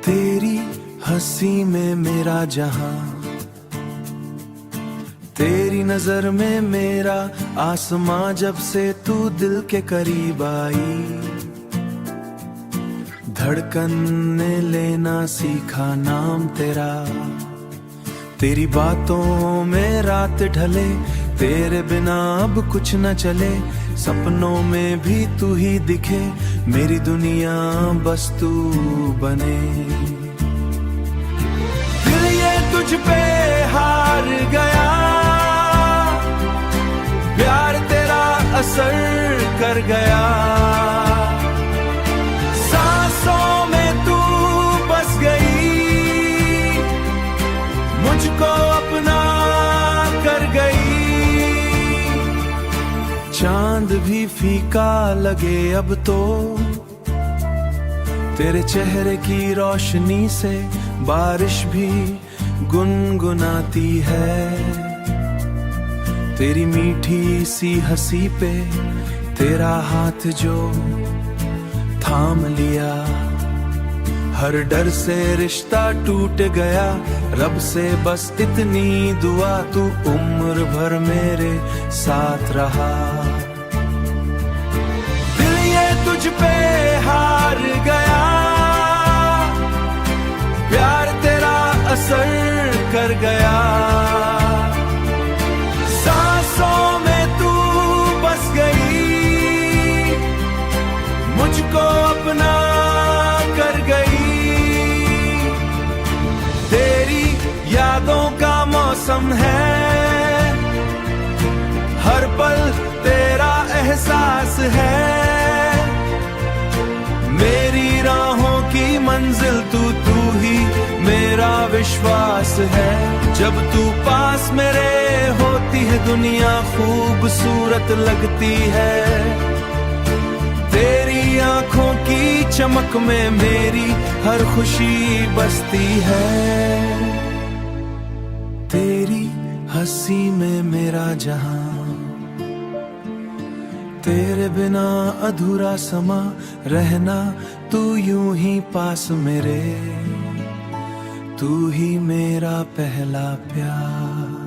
तेरी हंसी में मेरा जहां, तेरी नजर में मेरा आसमां, जब से तू दिल के करीब आई, धड़कन ने लेना सीखा नाम तेरा। तेरी बातों में रात ढले, तेरे बिना अब कुछ न चले, सपनों में भी तू ही दिखे, मेरी दुनिया बस तू बने। दिल ये तुझ पे हार गया, प्यार तेरा असर कर गया, सांसों में तू बस गई, मुझको अपना कर गई। चांद भी फीका लगे अब तो, तेरे चेहरे की रोशनी से बारिश भी गुनगुनाती है। तेरी मीठी सी हंसी पे तेरा हाथ जो थाम लिया, हर डर से रिश्ता टूट गया, रब से बस इतनी दुआ, तू उम्र भर मेरे साथ रहा। दिल ये तुझ पे हार गया, प्यार तेरा असर कर गया, सांसों में तू बस गई, मुझको अपना कर गई। तेरी यादों का मौसम है, हर पल तेरा एहसास है, मेरी राहों की मंजिल तू ही मेरा विश्वास है। जब तू पास मेरे होती है, दुनिया खूबसूरत लगती है, तेरी आंखों की चमक में मेरी हर खुशी बसती है। तेरी हंसी में मेरा जहां, तेरे बिना अधूरा समा, रहना तू यूं ही पास मेरे, तू ही मेरा पहला प्यार।